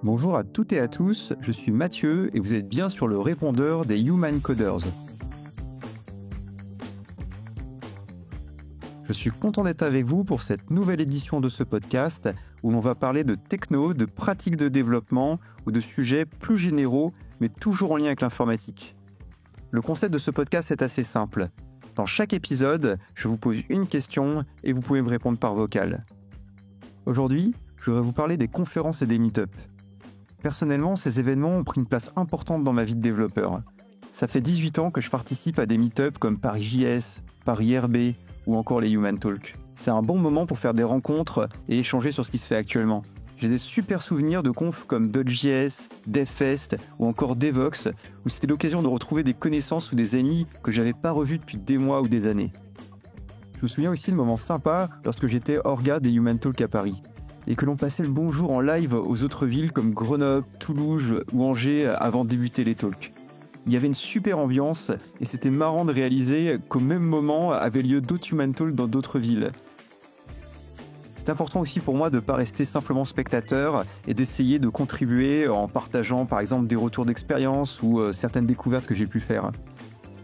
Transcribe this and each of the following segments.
Bonjour à toutes et à tous, je suis Mathieu et vous êtes bien sur le répondeur des Human Coders. Je suis content d'être avec vous pour cette nouvelle édition de ce podcast où l'on va parler de techno, de pratiques de développement ou de sujets plus généraux mais toujours en lien avec l'informatique. Le concept de ce podcast est assez simple. Dans chaque épisode, je vous pose une question et vous pouvez me répondre par vocal. Aujourd'hui, je voudrais vous parler des conférences et des meet-up. Personnellement, ces événements ont pris une place importante dans ma vie de développeur. Ça fait 18 ans que je participe à des meet-up comme Paris.js, Paris.RB ou encore les Human Talk. C'est un bon moment pour faire des rencontres et échanger sur ce qui se fait actuellement. J'ai des super souvenirs de confs comme Dodge.js, DevFest ou encore Devox, où c'était l'occasion de retrouver des connaissances ou des amis que j'avais pas revus depuis des mois ou des années. Je me souviens aussi de moments sympas lorsque j'étais orga des Human Talk à Paris, et que l'on passait le bonjour en live aux autres villes comme Grenoble, Toulouse ou Angers avant de débuter les talks. Il y avait une super ambiance et c'était marrant de réaliser qu'au même moment avaient lieu d'autres Human Talks dans d'autres villes. C'est important aussi pour moi de ne pas rester simplement spectateur et d'essayer de contribuer en partageant par exemple des retours d'expérience ou certaines découvertes que j'ai pu faire.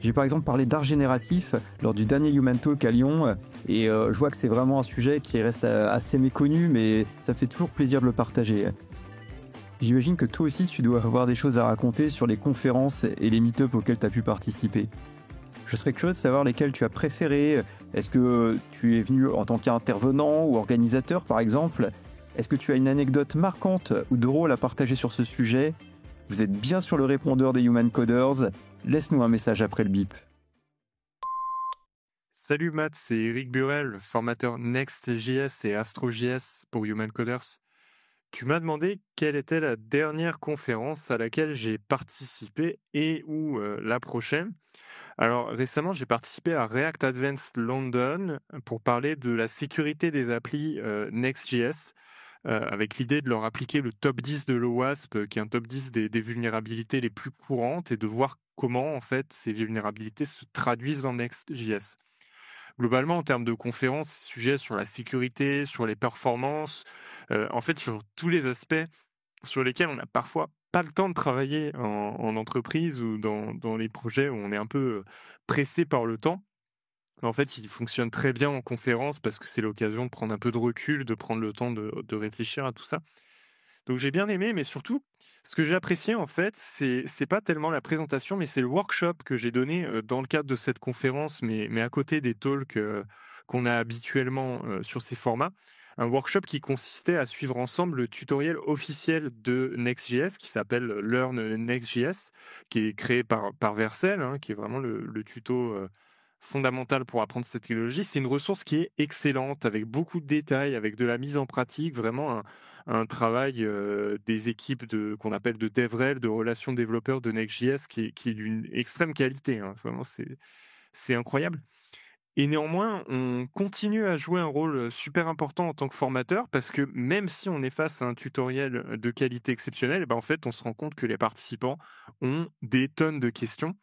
J'ai par exemple parlé d'art génératif lors du dernier Human Talk à Lyon et je vois que c'est vraiment un sujet qui reste assez méconnu, mais ça fait toujours plaisir de le partager. J'imagine que toi aussi tu dois avoir des choses à raconter sur les conférences et les meet-up auxquels tu as pu participer. Je serais curieux de savoir lesquels tu as préférés. Est-ce que tu es venu en tant qu'intervenant ou organisateur par exemple ? Est-ce que tu as une anecdote marquante ou drôle à partager sur ce sujet ? Vous êtes bien sur le répondeur des Human Coders. Laisse-nous un message après le bip. Salut Matt, c'est Eric Burel, formateur Next.js et AstroJS pour Human Coders. Tu m'as demandé quelle était la dernière conférence à laquelle j'ai participé et ou la prochaine. Alors récemment, j'ai participé à React Advanced London pour parler de la sécurité des applis Next.js avec l'idée de leur appliquer le top 10 de l'OWASP, qui est un top 10 des vulnérabilités les plus courantes et de voir comment en fait ces vulnérabilités se traduisent dans Next.js. Globalement, en termes de conférences, sujet sur la sécurité, sur les performances, en fait, sur tous les aspects sur lesquels on n'a parfois pas le temps de travailler en entreprise ou dans les projets où on est un peu pressé par le temps. En fait, il fonctionne très bien en conférence parce que c'est l'occasion de prendre un peu de recul, de prendre le temps de réfléchir à tout ça. Donc j'ai bien aimé, mais surtout, ce que j'ai apprécié en fait, c'est pas tellement la présentation, mais c'est le workshop que j'ai donné dans le cadre de cette conférence, mais à côté des talks qu'on a habituellement sur ces formats. Un workshop qui consistait à suivre ensemble le tutoriel officiel de Next.js qui s'appelle Learn Next.js, qui est créé par Vercel, hein, qui est vraiment le tuto fondamental pour apprendre cette technologie. C'est une ressource qui est excellente, avec beaucoup de détails, avec de la mise en pratique, vraiment un travail des équipes qu'on appelle de DevRel, de relations développeurs de Next.js, qui est d'une extrême qualité. Hein. Vraiment, c'est incroyable. Et néanmoins, on continue à jouer un rôle super important en tant que formateur parce que même si on est face à un tutoriel de qualité exceptionnelle, en fait, on se rend compte que les participants ont des tonnes de questions.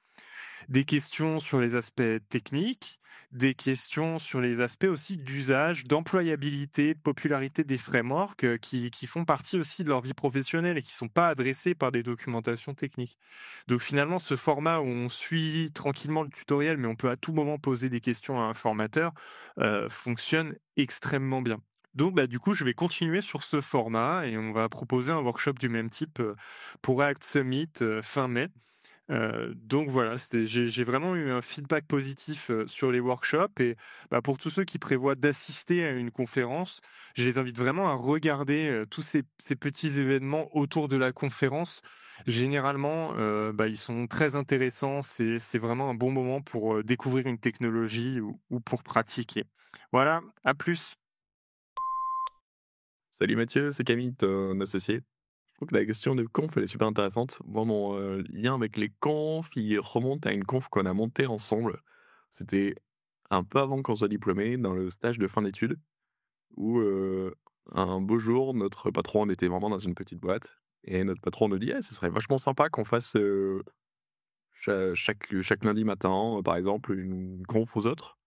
Des questions sur les aspects techniques, des questions sur les aspects aussi d'usage, d'employabilité, de popularité des frameworks qui font partie aussi de leur vie professionnelle et qui ne sont pas adressés par des documentations techniques. Donc finalement, ce format où on suit tranquillement le tutoriel, mais on peut à tout moment poser des questions à un formateur, fonctionne extrêmement bien. Donc du coup, je vais continuer sur ce format et on va proposer un workshop du même type pour React Summit fin mai. Donc voilà, j'ai vraiment eu un feedback positif sur les workshops et pour tous ceux qui prévoient d'assister à une conférence, je les invite vraiment à regarder tous ces petits événements autour de la conférence. Généralement, ils sont très intéressants. C'est vraiment un bon moment pour découvrir une technologie ou pour pratiquer. Voilà, à plus. Salut Mathieu, c'est Camille, ton associé. Je trouve que la question de conf, elle est super intéressante. Moi, mon lien avec les confs, il remonte à une conf qu'on a montée ensemble. C'était un peu avant qu'on soit diplômé, dans le stage de fin d'études, où un beau jour, notre patron, on était vraiment dans une petite boîte, et notre patron nous dit «Eh, ce serait vachement sympa qu'on fasse chaque lundi matin, par exemple, une conf aux autres.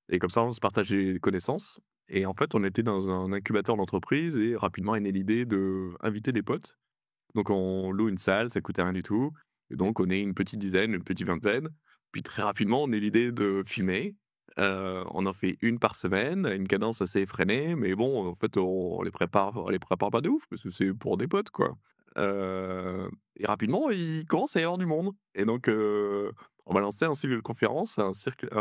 Et comme ça, on se partage des connaissances». Et en fait, on était dans un incubateur d'entreprise et rapidement est née l'idée d'inviter des potes. Donc on loue une salle, ça coûtait rien du tout. Et donc on est une petite dizaine, une petite vingtaine. Puis très rapidement, on a l'idée de filmer. On en fait une par semaine, à une cadence assez effrénée, mais bon, en fait, on les prépare pas de ouf, parce que c'est pour des potes, quoi. Et rapidement, il commence à y avoir du monde. Et donc, on va lancer un cycle de conférences, un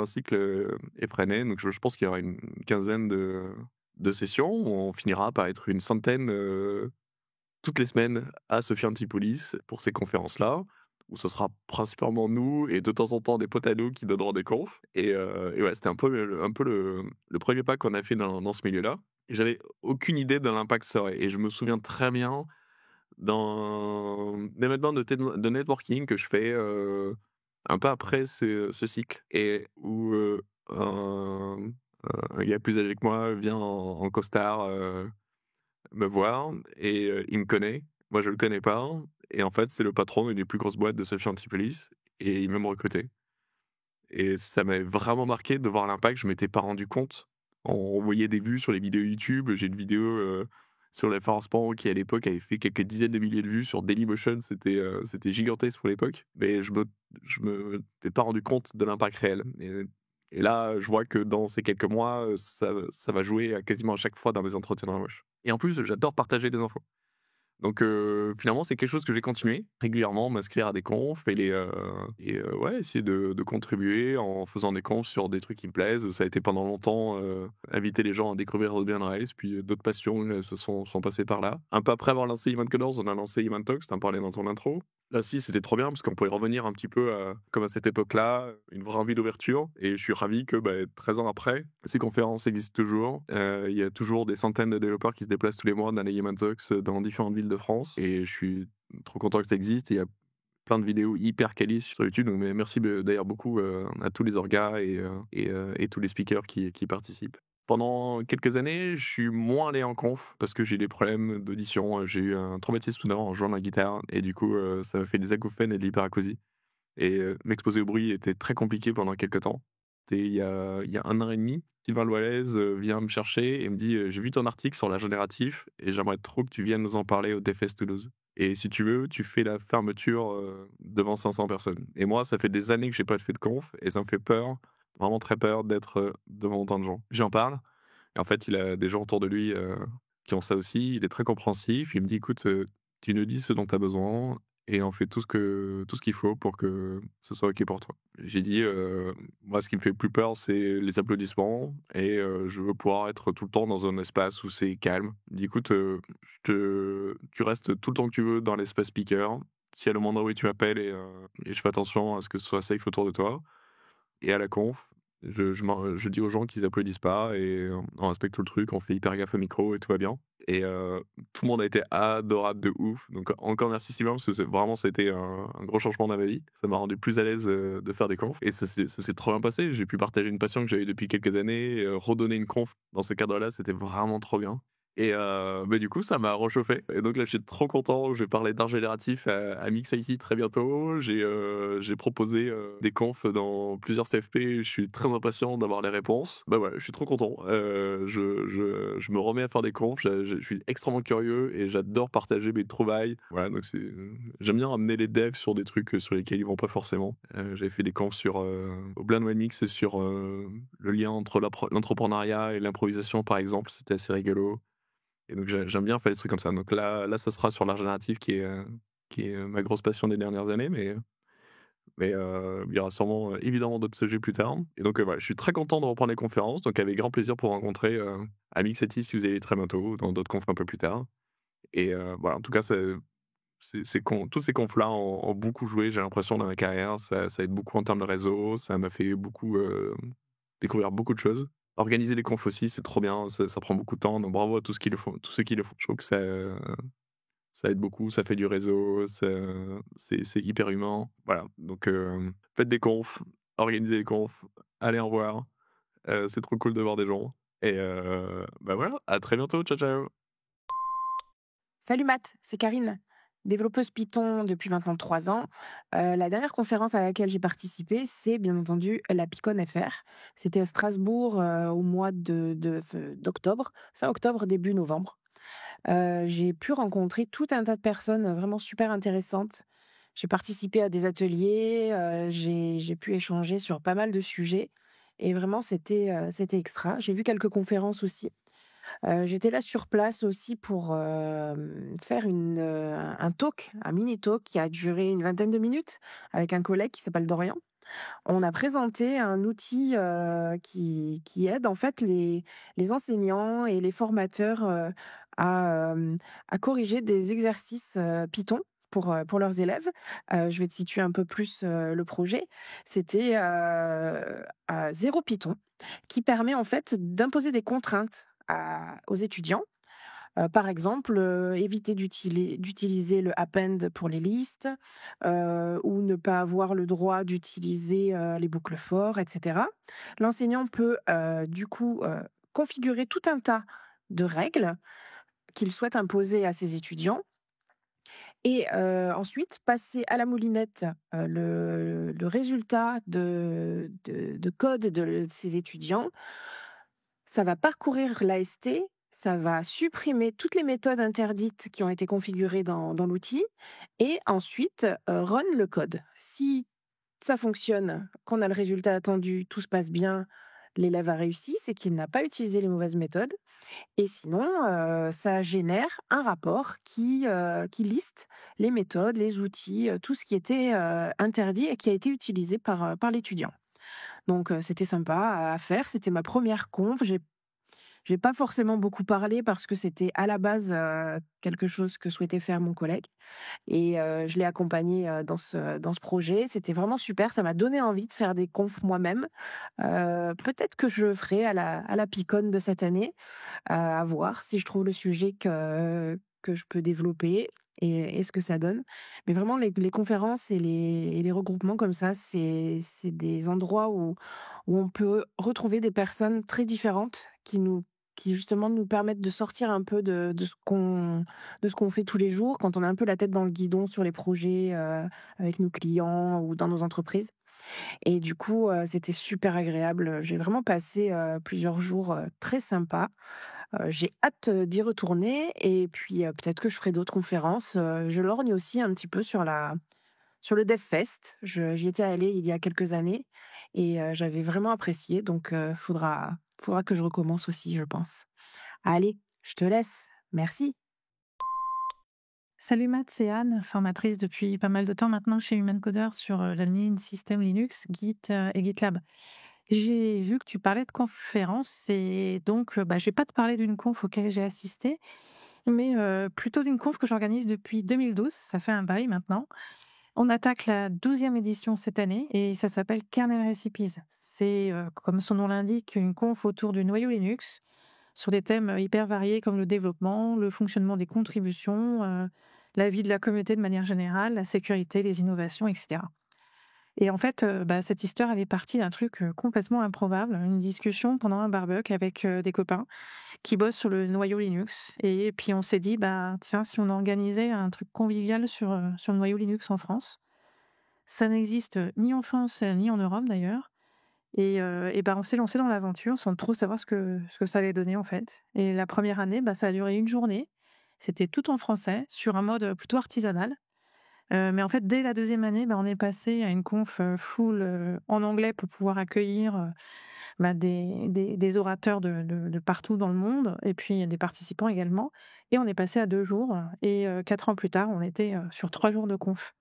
cycle effréné. Donc je pense qu'il y aura une quinzaine de sessions. On finira par être une centaine toutes les semaines à Sophia Antipolis pour ces conférences-là, où ce sera principalement nous et de temps en temps des potes à nous qui donneront des confs. Et ouais, c'était un peu le premier pas qu'on a fait dans ce milieu-là. Et j'avais aucune idée de l'impact que ça aurait. Et je me souviens très bien dans l'événement de networking que je fais un peu après ce cycle et où un, un gars plus âgé que moi vient en costard me voir et il me connaît. Moi, je le connais pas et en fait, c'est le patron d'une des plus grosses boîtes de Sophia Antipolis et il veut me recruter. Et ça m'avait vraiment marqué de voir l'impact. Je m'étais pas rendu compte. On voyait des vues sur les vidéos YouTube. J'ai une vidéo sur la Force Pan qui, à l'époque, avait fait quelques dizaines de milliers de vues sur Dailymotion. C'était gigantesque pour l'époque. Mais je me t'ai pas rendu compte de l'impact réel. Et là, je vois que dans ces quelques mois, ça va jouer quasiment à chaque fois dans mes entretiens d'embauche. Et en plus, j'adore partager des infos. Donc finalement, c'est quelque chose que j'ai continué régulièrement, m'inscrire à des confs ouais, essayer de contribuer en faisant des confs sur des trucs qui me plaisent. Ça a été pendant longtemps inviter les gens à découvrir Ruby on Rails, puis d'autres passions sont passées par là. Un peu après avoir lancé Event Coders, on a lancé Event Talks, t'en parlais dans ton intro. Là aussi, c'était trop bien parce qu'on pouvait revenir un petit peu comme à cette époque-là, une vraie envie d'ouverture. Et je suis ravi que 13 ans après, ces conférences existent toujours. Il y a toujours des centaines de développeurs qui se déplacent tous les mois dans les Event Talks dans différentes villes de France. Et je suis trop content que ça existe. Et il y a plein de vidéos hyper quali sur YouTube. Donc merci d'ailleurs beaucoup à tous les orgas et tous les speakers qui participent. Pendant quelques années, je suis moins allé en conf parce que j'ai eu des problèmes d'audition. J'ai eu un traumatisme soudain en jouant de la guitare et du coup, ça m'a fait des acouphènes et de l'hyperacousie. Et m'exposer au bruit était très compliqué pendant quelques temps. Et il y a 1 an et demi, Sylvain Loalaise vient me chercher et me dit J'ai vu ton article sur l'art génératif et j'aimerais trop que tu viennes nous en parler au DevFest Toulouse. Et si tu veux, tu fais la fermeture devant 500 personnes. Et moi, ça fait des années que j'ai pas fait de conf et ça me fait peur, vraiment très peur d'être devant autant de gens. J'en parle et en fait, il a des gens autour de lui qui ont ça aussi. Il est très compréhensif. Il me dit Écoute, tu nous dis ce dont tu as besoin et on fait tout ce qu'il faut pour que ce soit OK pour toi. J'ai dit moi, ce qui me fait le plus peur, c'est les applaudissements et je veux pouvoir être tout le temps dans un espace où c'est calme. Il dit écoute, tu restes tout le temps que tu veux dans l'espace speaker. S'il y a le moindre bruit, tu m'appelles et je fais attention à ce que ce soit safe autour de toi. Et à la conf, je dis aux gens qu'ils applaudissent pas et on respecte tout le truc, on fait hyper gaffe au micro et tout va bien. Et tout le monde a été adorable de ouf. Donc encore merci Sylvain parce que vraiment ça a été un gros changement dans ma vie. Ça m'a rendu plus à l'aise de faire des confs et ça s'est trop bien passé. J'ai pu partager une passion que j'avais depuis quelques années, redonner une conf dans ce cadre-là, c'était vraiment trop bien. Et du coup, ça m'a réchauffé. Et donc là, je suis trop content. Je vais parler d'art génératif à Mix IT très bientôt. J'ai proposé des confs dans plusieurs CFP. Je suis très impatient d'avoir les réponses. Bah ouais, je suis trop content. Je me remets à faire des confs. Je suis extrêmement curieux et j'adore partager mes trouvailles. Voilà, donc j'aime bien amener les devs sur des trucs sur lesquels ils vont pas forcément. J'avais fait des confs sur au Blind One Mix sur le lien entre l'entrepreneuriat et l'improvisation, par exemple. C'était assez rigolo. Et donc j'aime bien faire des trucs comme ça. Donc là ça sera sur l'art génératif qui est ma grosse passion des dernières années, mais il y aura sûrement évidemment d'autres sujets plus tard. Et donc voilà, je suis très content de reprendre les conférences, donc avec grand plaisir pour rencontrer à Mixati si vous allez très bientôt, dans d'autres confs un peu plus tard. Et voilà, en tout cas, tous ces confs-là ont beaucoup joué, j'ai l'impression, dans ma carrière. Ça aide beaucoup en termes de réseau, ça m'a fait beaucoup découvrir beaucoup de choses. Organiser les confs aussi, c'est trop bien, ça prend beaucoup de temps, donc bravo à tous ceux qui le font. Je trouve que ça aide beaucoup, ça fait du réseau, c'est hyper humain. Voilà, donc faites des confs, organisez les confs, allez en voir. C'est trop cool de voir des gens. Et voilà, à très bientôt, ciao ciao. Salut Matt, c'est Karine, développeuse Python depuis maintenant 3 ans. La dernière conférence à laquelle j'ai participé, c'est bien entendu la Pycon FR. C'était à Strasbourg au mois d'octobre, fin octobre, début novembre. J'ai pu rencontrer tout un tas de personnes vraiment super intéressantes. J'ai participé à des ateliers, j'ai pu échanger sur pas mal de sujets et vraiment c'était extra. J'ai vu quelques conférences aussi. J'étais là sur place aussi pour, faire un talk, un mini talk qui a duré une vingtaine de minutes avec un collègue qui s'appelle Dorian. On a présenté un outil, qui aide en fait les enseignants et les formateurs, à corriger des exercices, Python pour leurs élèves. Je vais te situer un peu plus, le projet. C'était, à 0 Python qui permet en fait d'imposer des contraintes aux étudiants. Par exemple, éviter d'utiliser le append pour les listes, ou ne pas avoir le droit d'utiliser, les boucles for et cetera. L'enseignant peut, du coup, configurer tout un tas de règles qu'il souhaite imposer à ses étudiants et ensuite passer à la moulinette, le résultat de code de ses étudiants. Ça va parcourir l'AST, ça va supprimer toutes les méthodes interdites qui ont été configurées dans l'outil et ensuite, run le code. Si ça fonctionne, qu'on a le résultat attendu, tout se passe bien, l'élève a réussi, c'est qu'il n'a pas utilisé les mauvaises méthodes et sinon, ça génère un rapport qui liste les méthodes, les outils, tout ce qui était, interdit et qui a été utilisé par l'étudiant. Donc c'était sympa à faire. C'était ma première conf. J'ai pas forcément beaucoup parlé parce que c'était à la base, quelque chose que souhaitait faire mon collègue et je l'ai accompagné, dans ce projet. C'était vraiment super, ça m'a donné envie de faire des confs moi-même. Peut-être que je le ferai à la Picon de cette année, à voir si je trouve le sujet que je peux développer et ce que ça donne. Mais vraiment les conférences et les regroupements comme ça, c'est des endroits où on peut retrouver des personnes très différentes qui justement nous permettent de sortir un peu de ce qu'on fait tous les jours quand on a un peu la tête dans le guidon sur les projets, avec nos clients ou dans nos entreprises. Et du coup, c'était super agréable. J'ai vraiment passé, plusieurs jours, très sympas. J'ai hâte, d'y retourner et puis, peut-être que je ferai d'autres conférences. Je lorgne aussi un petit peu sur le DevFest. J'y étais allée il y a quelques années et j'avais vraiment apprécié donc faudra que je recommence aussi, je pense. Allez, je te laisse. Merci. Salut Matt, c'est Anne, formatrice depuis pas mal de temps maintenant chez Human Coder sur la ligne système Linux, Git et GitLab. J'ai vu que tu parlais de conférences et donc je vais pas te parler d'une conf auquel j'ai assisté, mais plutôt d'une conf que j'organise depuis 2012, ça fait un bail maintenant. On attaque la 12e édition cette année et ça s'appelle Kernel Recipes. C'est, comme son nom l'indique, une conf autour du noyau Linux sur des thèmes hyper variés comme le développement, le fonctionnement des contributions, la vie de la communauté de manière générale, la sécurité, les innovations, etc. Et en fait, cette histoire, elle est partie d'un truc complètement improbable, une discussion pendant un barbecue avec des copains qui bossent sur le noyau Linux. Et puis on s'est dit, tiens, si on organisait un truc convivial sur le noyau Linux en France, ça n'existe ni en France ni en Europe d'ailleurs. Et on s'est lancé dans l'aventure sans trop savoir ce que ça allait donner en fait. Et la première année, ça a duré une journée. C'était tout en français, sur un mode plutôt artisanal. Mais en fait, dès la deuxième année, on est passé à une conf full en anglais pour pouvoir accueillir des orateurs de partout dans le monde et puis des participants également. Et on est passé à 2 jours. Et 4 ans plus tard, on était sur 3 jours de conf.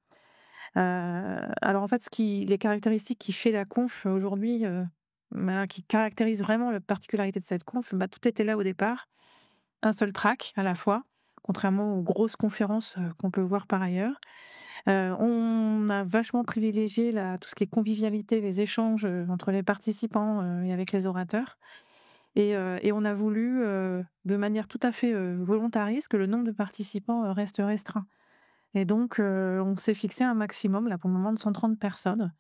Alors en fait, les caractéristiques qui fait la conf aujourd'hui, qui caractérisent vraiment la particularité de cette conf, tout était là au départ. Un seul track à la fois, contrairement aux grosses conférences qu'on peut voir par ailleurs. On a vachement privilégié tout ce qui est convivialité, les échanges entre les participants et avec les orateurs. Et on a voulu, de manière tout à fait volontariste, que le nombre de participants reste restreint. Et donc, on s'est fixé un maximum, là, pour le moment, de 130 personnes,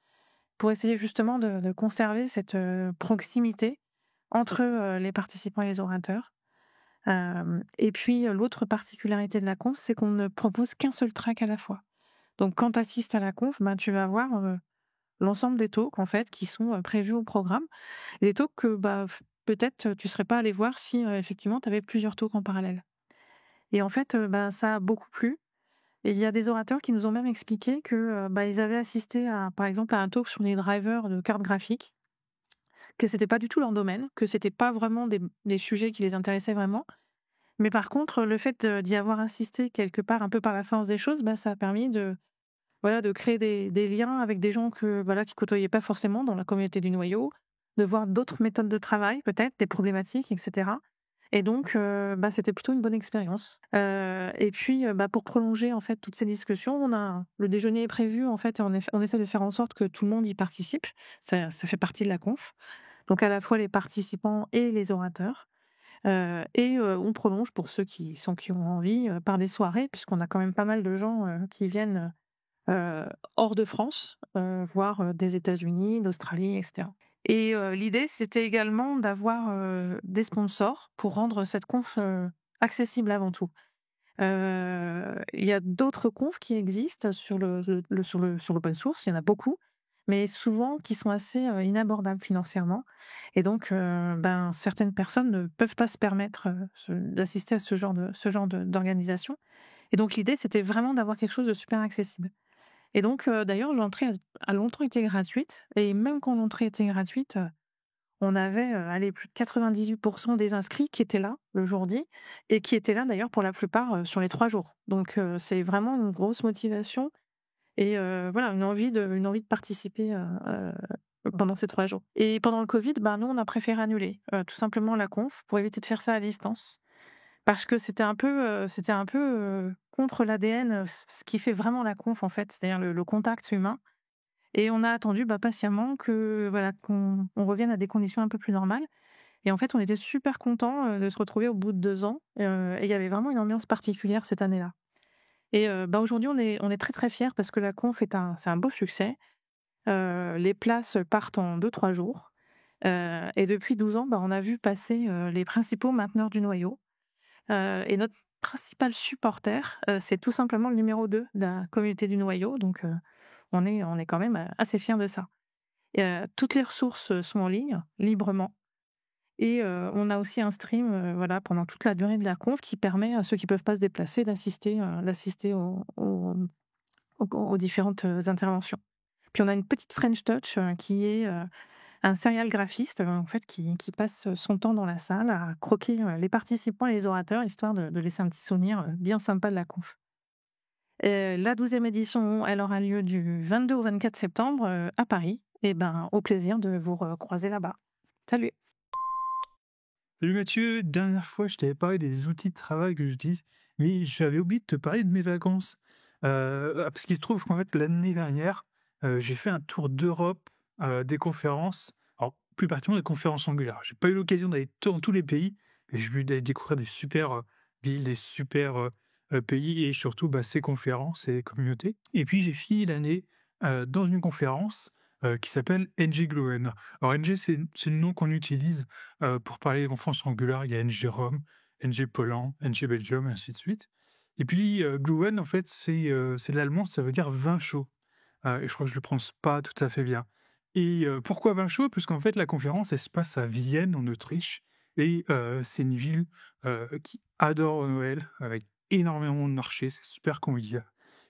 pour essayer justement de conserver cette proximité entre les participants et les orateurs. Et puis, l'autre particularité de la conf, c'est qu'on ne propose qu'un seul track à la fois. Donc, quand tu assistes à la conf, tu vas avoir l'ensemble des talks, en fait, qui sont prévus au programme. Et des talks que peut-être tu ne serais pas allé voir si, effectivement, tu avais plusieurs talks en parallèle. Et en fait, ça a beaucoup plu. Et il y a des orateurs qui nous ont même expliqué que ils avaient assisté à, par exemple, à un talk sur les drivers de cartes graphiques, que c'était pas du tout leur domaine, que c'était pas vraiment des sujets qui les intéressaient vraiment. Mais par contre, le fait d'y avoir assisté quelque part un peu par la force des choses, ça a permis de créer des liens avec des gens qui côtoyaient pas forcément dans la communauté du noyau, de voir d'autres méthodes de travail peut-être, des problématiques, etc. Et donc, c'était plutôt une bonne expérience. Et puis, pour prolonger en fait toutes ces discussions, le déjeuner est prévu en fait et on essaie de faire en sorte que tout le monde y participe. Ça fait partie de la conf. Donc à la fois les participants et les orateurs. On prolonge pour ceux qui ont envie, par des soirées, puisqu'on a quand même pas mal de gens qui viennent hors de France, voire des États-Unis, d'Australie, etc. Et l'idée, c'était également d'avoir des sponsors pour rendre cette conf accessible avant tout. Il y a d'autres confs qui existent sur l'open source, il y en a beaucoup, mais souvent qui sont assez inabordables financièrement. Et donc, certaines personnes ne peuvent pas se permettre d'assister à ce genre d'organisation. Et donc, l'idée, c'était vraiment d'avoir quelque chose de super accessible. Et donc, d'ailleurs, l'entrée a longtemps été gratuite. Et même quand l'entrée était gratuite, on avait plus de 98% des inscrits qui étaient là le jour dit et qui étaient là d'ailleurs pour la plupart sur les 3 jours. Donc, c'est vraiment une grosse motivation et une envie de participer pendant ces 3 jours. Et pendant le Covid, nous, on a préféré annuler tout simplement la conf pour éviter de faire ça à distance. Parce que c'était un peu contre l'ADN, ce qui fait vraiment la conf en fait, c'est-à-dire le contact humain. Et on a attendu patiemment qu'on revienne à des conditions un peu plus normales. Et en fait, on était super contents de se retrouver au bout de 2 ans. Et il y avait vraiment une ambiance particulière cette année-là. Et aujourd'hui, on est très très fiers parce que la conf c'est un beau succès. Les places partent en 2-3 jours. Et depuis 12 ans, on a vu passer les principaux mainteneurs du noyau. Et notre principal supporter, c'est tout simplement le numéro 2 de la communauté du noyau. Donc, on est quand même assez fiers de ça. Toutes les ressources sont en ligne, librement. Et on a aussi un stream pendant toute la durée de la conf qui permet à ceux qui ne peuvent pas se déplacer d'assister aux différentes interventions. Puis on a une petite French Touch qui est un serial graphiste en fait, qui passe son temps dans la salle à croquer les participants et les orateurs, histoire de laisser un petit souvenir bien sympa de la conf. La 12e édition, elle aura lieu du 22 au 24 septembre à Paris. Et au plaisir de vous croiser là-bas. Salut! Salut Mathieu, dernière fois je t'avais parlé des outils de travail que j'utilise, mais j'avais oublié de te parler de mes vacances. Parce qu'il se trouve qu'en fait l'année dernière, j'ai fait un tour d'Europe des conférences, alors plus particulièrement des conférences Angular. J'ai pas eu l'occasion d'aller dans tous les pays, mais j'ai pu d'aller découvrir des super villes, des super pays et surtout ces conférences et communautés. Et puis j'ai fini l'année dans une conférence qui s'appelle NG-Glowen. Alors NG, c'est le nom qu'on utilise pour parler des conférences Angular. Il y a NG Rome, NG Poland, NG Belgium, et ainsi de suite. Et puis Glowen, en fait, c'est de l'allemand, ça veut dire vin chaud. Et je crois que je le prononce pas tout à fait bien. Et pourquoi vin chaud? Parce qu'en fait, la conférence, elle se passe à Vienne, en Autriche. Et c'est une ville qui adore Noël, avec énormément de marchés, c'est super convivial.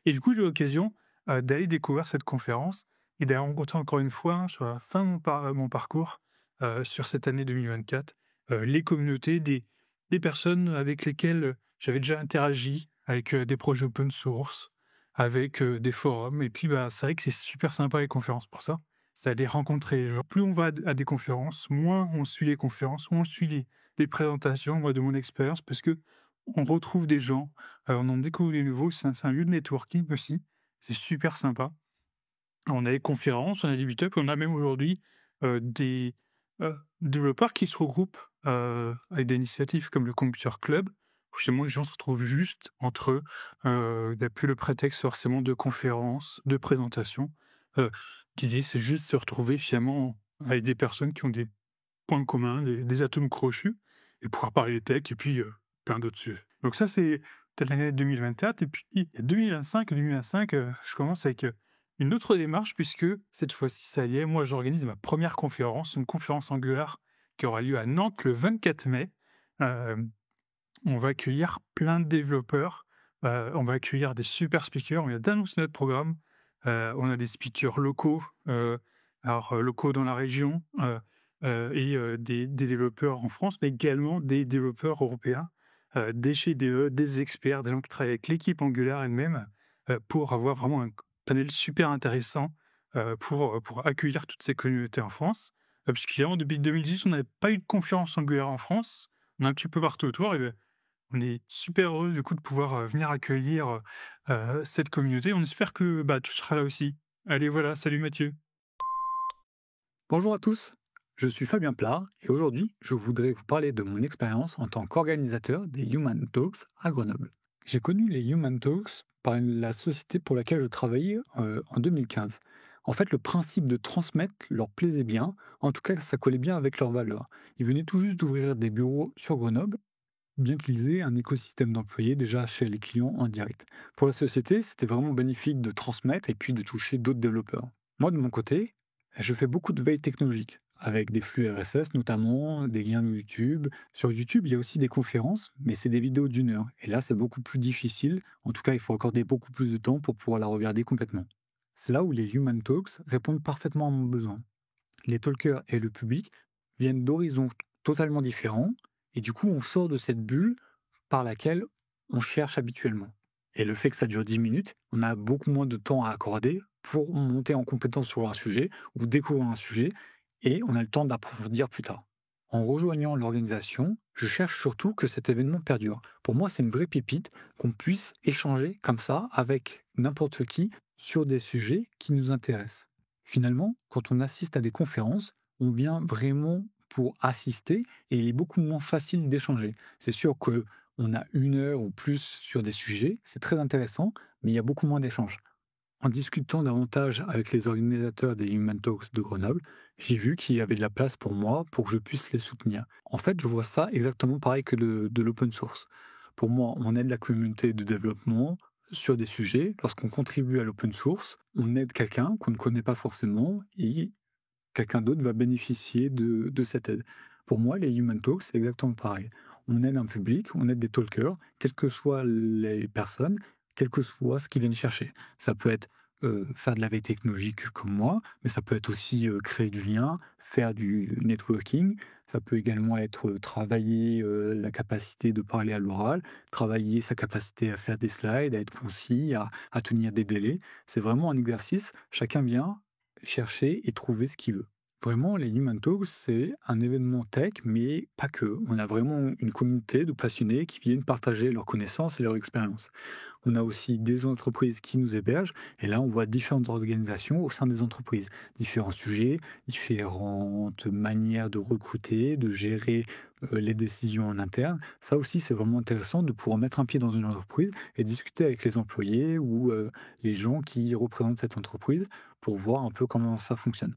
Et du coup, j'ai eu l'occasion d'aller découvrir cette conférence et d'aller rencontrer encore une fois, sur la fin de mon parcours, sur cette année 2024, les communautés des personnes avec lesquelles j'avais déjà interagi, avec des projets open source, avec des forums. Et puis, c'est vrai que c'est super sympa les conférences pour ça. C'est aller rencontrer les gens. Plus on va à des conférences, moins on suit les conférences, moins on suit les présentations, moi, de mon expérience, parce que on retrouve des gens, on en découvre des nouveaux. C'est un lieu de networking aussi. C'est super sympa. On a des conférences, on a des meet-up, on a même aujourd'hui des développeurs qui se regroupent avec des initiatives comme le Computer Club, où justement les gens se retrouvent juste entre eux. Il n'y a plus le prétexte forcément de conférences, de présentations. L'idée, c'est juste se retrouver finalement avec des personnes qui ont des points communs, des atomes crochus, et pouvoir parler tech, et puis plein d'autres sujets. Donc ça, c'est peut-être l'année 2024, et puis il y a 2025, je commence avec une autre démarche, puisque cette fois-ci, ça y est, moi j'organise ma première conférence, une conférence Angular qui aura lieu à Nantes le 24 mai. on va accueillir plein de développeurs, on va accueillir des super speakers. On vient d'annoncer notre programme. On a des speakers locaux, locaux dans la région, des développeurs en France, mais également des développeurs européens, des chez DE, des experts, des gens qui travaillent avec l'équipe Angular elle-même, pour avoir vraiment un panel super intéressant, pour accueillir toutes ces communautés en France. Puisqu'évidemment, depuis 2010, on n'avait pas eu de conférence Angular en France. On est un petit peu partout autour et on est super heureux du coup de pouvoir venir accueillir cette communauté. On espère que tu seras là aussi. Allez, voilà, salut Mathieu. Bonjour à tous, je suis Fabien Plard et aujourd'hui je voudrais vous parler de mon expérience en tant qu'organisateur des Human Talks à Grenoble. J'ai connu les Human Talks par la société pour laquelle je travaillais en 2015. En fait, le principe de transmettre leur plaisait bien, en tout cas ça collait bien avec leurs valeurs. Ils venaient tout juste d'ouvrir des bureaux sur Grenoble, bien qu'ils aient un écosystème d'employés déjà chez les clients en direct. Pour la société, c'était vraiment bénéfique de transmettre et puis de toucher d'autres développeurs. Moi, de mon côté, je fais beaucoup de veille technologique, avec des flux RSS notamment, des liens YouTube. Sur YouTube, il y a aussi des conférences, mais c'est des vidéos d'1 heure. Et là, c'est beaucoup plus difficile. En tout cas, il faut accorder beaucoup plus de temps pour pouvoir la regarder complètement. C'est là où les Human Talks répondent parfaitement à mon besoin. Les talkers et le public viennent d'horizons totalement différents, et du coup, on sort de cette bulle par laquelle on cherche habituellement. Et le fait que ça dure 10 minutes, on a beaucoup moins de temps à accorder pour monter en compétence sur un sujet ou découvrir un sujet, et on a le temps d'approfondir plus tard. En rejoignant l'organisation, je cherche surtout que cet événement perdure. Pour moi, c'est une vraie pépite qu'on puisse échanger comme ça avec n'importe qui sur des sujets qui nous intéressent. Finalement, quand on assiste à des conférences, on vient vraiment pour assister et il est beaucoup moins facile d'échanger. C'est sûr que on a 1 heure ou plus sur des sujets, c'est très intéressant, mais il y a beaucoup moins d'échanges. En discutant davantage avec les organisateurs des Human Talks de Grenoble, j'ai vu qu'il y avait de la place pour moi pour que je puisse les soutenir. En fait, je vois ça exactement pareil que de l'open source. Pour moi, on aide la communauté de développement sur des sujets. Lorsqu'on contribue à l'open source, on aide quelqu'un qu'on ne connaît pas forcément et quelqu'un d'autre va bénéficier de cette aide. Pour moi, les Human Talks, c'est exactement pareil. On aide un public, on aide des talkers, quelles que soient les personnes, quel que soit ce qu'ils viennent chercher. Ça peut être faire de la veille technologique comme moi, mais ça peut être aussi créer du lien, faire du networking. Ça peut également être travailler la capacité de parler à l'oral, travailler sa capacité à faire des slides, à être concis, à tenir des délais. C'est vraiment un exercice. Chacun vient chercher et trouver ce qu'il veut. Vraiment, les Human Talks, c'est un événement tech, mais pas que. On a vraiment une communauté de passionnés qui viennent partager leurs connaissances et leurs expériences. On a aussi des entreprises qui nous hébergent, et là, on voit différentes organisations au sein des entreprises, différents sujets, différentes manières de recruter, de gérer les décisions en interne. Ça aussi, c'est vraiment intéressant de pouvoir mettre un pied dans une entreprise et discuter avec les employés ou les gens qui représentent cette entreprise pour voir un peu comment ça fonctionne.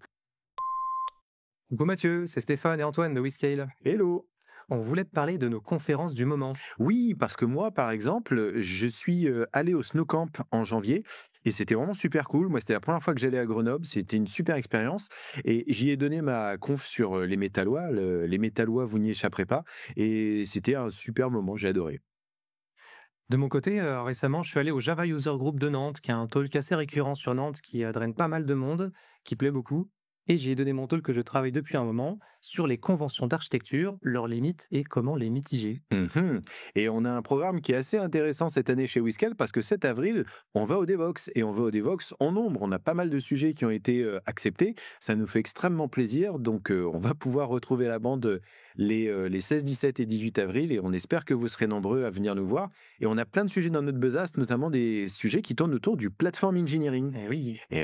Coucou Mathieu, c'est Stéphane et Antoine de WeScale. Hello! On voulait te parler de nos conférences du moment. Oui, parce que moi, par exemple, je suis allé au Snow Camp en janvier et c'était vraiment super cool. Moi, c'était la première fois que j'allais à Grenoble. C'était une super expérience et j'y ai donné ma conf sur les Métallois. Les Métallois, vous n'y échapperez pas. Et c'était un super moment, j'ai adoré. De mon côté, récemment, je suis allé au Java User Group de Nantes, qui est un talk assez récurrent sur Nantes, qui draine pas mal de monde, qui plaît beaucoup. Et j'y ai donné mon talk que je travaille depuis un moment sur les conventions d'architecture, leurs limites et comment les mitiger. Et on a un programme qui est assez intéressant cette année chez WeScale parce que 7 avril, on va au Devox et on va au Devox en nombre. On a pas mal de sujets qui ont été acceptés. Ça nous fait extrêmement plaisir. Donc, on va pouvoir retrouver la bande les 16, 17 et 18 avril et on espère que vous serez nombreux à venir nous voir. Et on a plein de sujets dans notre besace, notamment des sujets qui tournent autour du platform engineering. Et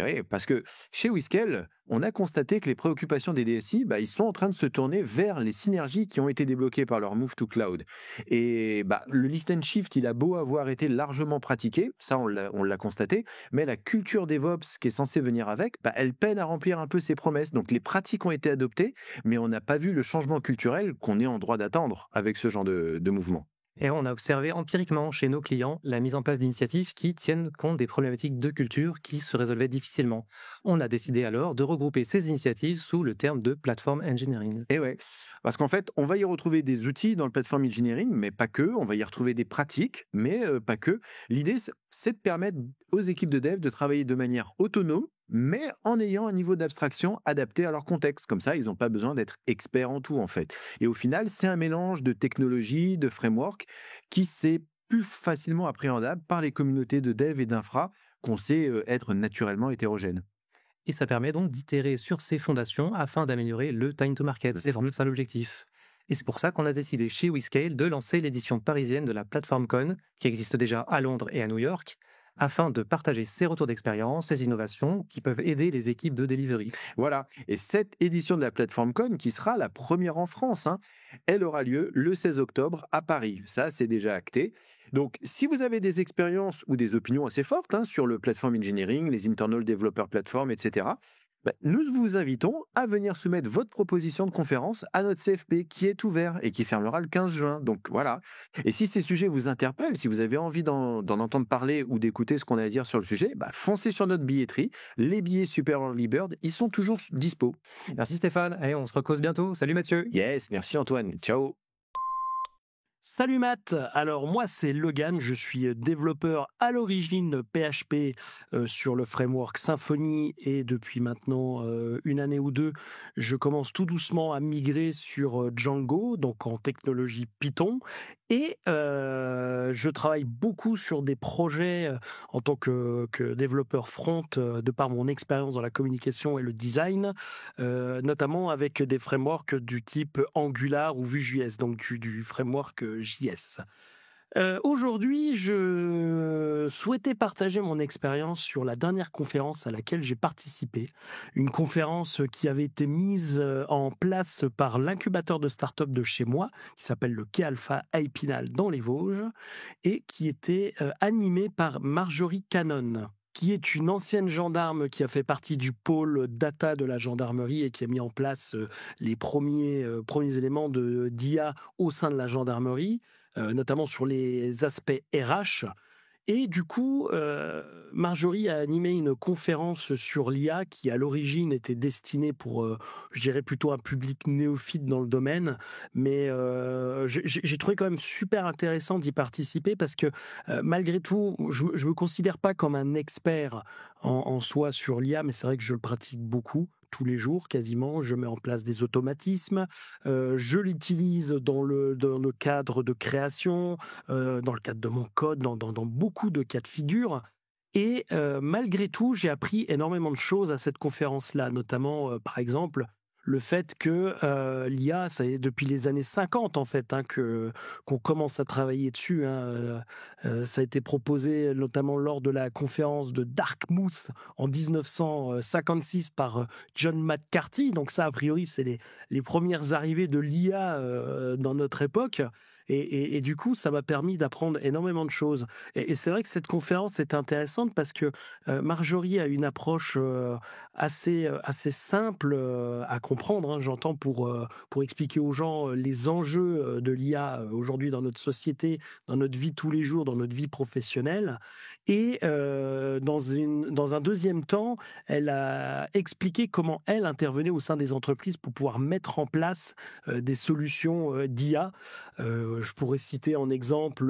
oui, parce que chez WeScale, on a constaté que les préoccupations des DSI, ils sont en train de se tourner vers les synergies qui ont été débloquées par leur move to cloud. Et le lift and shift, il a beau avoir été largement pratiqué, ça on l'a constaté, mais la culture DevOps qui est censée venir avec, elle peine à remplir un peu ses promesses. Donc les pratiques ont été adoptées, mais on n'a pas vu le changement culturel qu'on est en droit d'attendre avec ce genre de mouvement. Et on a observé empiriquement chez nos clients la mise en place d'initiatives qui tiennent compte des problématiques de culture qui se résolvaient difficilement. On a décidé alors de regrouper ces initiatives sous le terme de platform engineering. Et ouais, parce qu'en fait, on va y retrouver des outils dans le platform engineering, mais pas que. On va y retrouver des pratiques, mais pas que. L'idée, c'est de permettre aux équipes de dev de travailler de manière autonome, mais en ayant un niveau d'abstraction adapté à leur contexte. Comme ça, ils n'ont pas besoin d'être experts en tout, en fait. Et au final, c'est un mélange de technologies, de frameworks, qui s'est plus facilement appréhendable par les communautés de dev et d'infra qu'on sait être naturellement hétérogènes. Et ça permet donc d'itérer sur ces fondations afin d'améliorer le time to market. C'est vraiment ça l'objectif. Et c'est pour ça qu'on a décidé chez WeScale de lancer l'édition parisienne de la PlatformCon, qui existe déjà à Londres et à New York, afin de partager ces retours d'expérience, ces innovations qui peuvent aider les équipes de delivery. Voilà, et cette édition de la PlatformCon, qui sera la première en France, elle aura lieu le 16 octobre à Paris. Ça, c'est déjà acté. Donc, si vous avez des expériences ou des opinions assez fortes sur le platform engineering, les internal developer platform, etc., nous vous invitons à venir soumettre votre proposition de conférence à notre CFP qui est ouvert et qui fermera le 15 juin. Donc voilà. Et si ces sujets vous interpellent, si vous avez envie d'en entendre parler ou d'écouter ce qu'on a à dire sur le sujet, foncez sur notre billetterie. Les billets Super Early Bird, ils sont toujours dispo. Merci Stéphane. Allez, on se recose bientôt. Salut Mathieu. Yes, merci Antoine. Ciao. Salut Matt, alors moi c'est Logan, je suis développeur à l'origine PHP sur le framework Symfony et depuis maintenant une année ou deux, je commence tout doucement à migrer sur Django, donc en technologie Python, et je travaille beaucoup sur des projets en tant que développeur front de par mon expérience dans la communication et le design, notamment avec des frameworks du type Angular ou Vue.js, donc du framework JS. Aujourd'hui, je souhaitais partager mon expérience sur la dernière conférence à laquelle j'ai participé. Une conférence qui avait été mise en place par l'incubateur de start-up de chez moi, qui s'appelle le Quai Alpha à Épinal dans les Vosges, et qui était animée par Marjorie Cannon, qui est une ancienne gendarme qui a fait partie du pôle data de la gendarmerie et qui a mis en place les premiers éléments d'IA au sein de la gendarmerie, notamment sur les aspects RH. Et du coup, Marjorie a animé une conférence sur l'IA qui, à l'origine, était destinée pour, je dirais, plutôt un public néophyte dans le domaine. Mais j'ai trouvé quand même super intéressant d'y participer parce que, malgré tout, je ne me considère pas comme un expert en soi sur l'IA, mais c'est vrai que je le pratique beaucoup. Tous les jours, quasiment, je mets en place des automatismes, je l'utilise dans le cadre de création, dans le cadre de mon code, dans beaucoup de cas de figure. Et malgré tout, j'ai appris énormément de choses à cette conférence-là, notamment, par exemple, le fait que l'IA, ça est depuis les années 50 en fait qu'on commence à travailler dessus. Ça a été proposé notamment lors de la conférence de Dartmouth en 1956 par John McCarthy. Donc ça, a priori, c'est les premières arrivées de l'IA dans notre époque. Et du coup, ça m'a permis d'apprendre énormément de choses. Et c'est vrai que cette conférence est intéressante parce que Marjorie a une approche assez simple à comprendre, j'entends, pour expliquer aux gens les enjeux de l'IA aujourd'hui dans notre société, dans notre vie tous les jours, dans notre vie professionnelle. Et dans un deuxième temps, elle a expliqué comment elle intervenait au sein des entreprises pour pouvoir mettre en place des solutions d'IA. Je pourrais citer en exemple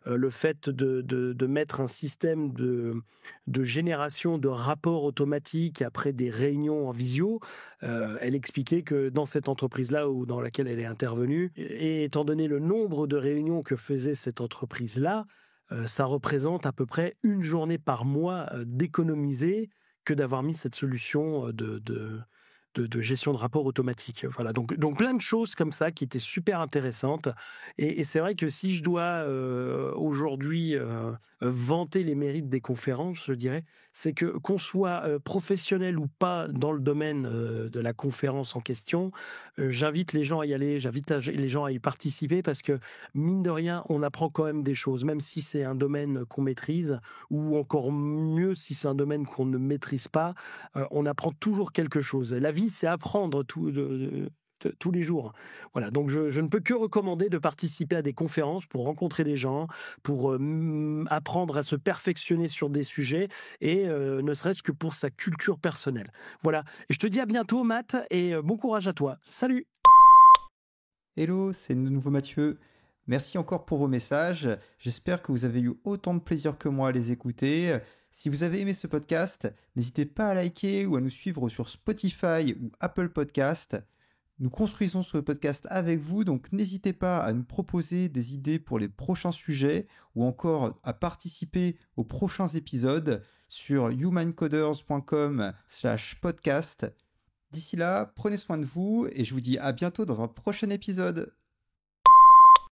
le fait de mettre un système de génération de rapports automatiques après des réunions en visio. Elle expliquait que dans cette entreprise-là ou dans laquelle elle est intervenue, et étant donné le nombre de réunions que faisait cette entreprise-là, ça représente à peu près une journée par mois d'économiser que d'avoir mis cette solution de gestion de rapports automatique. Voilà, donc plein de choses comme ça qui étaient super intéressantes. Et c'est vrai que si je dois aujourd'hui vanter les mérites des conférences, je dirais, c'est que qu'on soit professionnel ou pas dans le domaine de la conférence en question, j'invite les gens à y aller, j'invite les gens à y participer parce que, mine de rien, on apprend quand même des choses, même si c'est un domaine qu'on maîtrise, ou encore mieux si c'est un domaine qu'on ne maîtrise pas, on apprend toujours quelque chose. La vie, c'est apprendre tous les jours. Voilà, donc je ne peux que recommander de participer à des conférences pour rencontrer des gens, pour apprendre à se perfectionner sur des sujets et ne serait-ce que pour sa culture personnelle. Voilà, et je te dis à bientôt Matt et bon courage à toi. Salut! Hello, c'est de nouveau Mathieu. Merci encore pour vos messages. J'espère que vous avez eu autant de plaisir que moi à les écouter. Si vous avez aimé ce podcast, n'hésitez pas à liker ou à nous suivre sur Spotify ou Apple Podcast. Nous construisons ce podcast avec vous, donc n'hésitez pas à nous proposer des idées pour les prochains sujets ou encore à participer aux prochains épisodes sur humancoders.com/podcast. D'ici là, prenez soin de vous et je vous dis à bientôt dans un prochain épisode.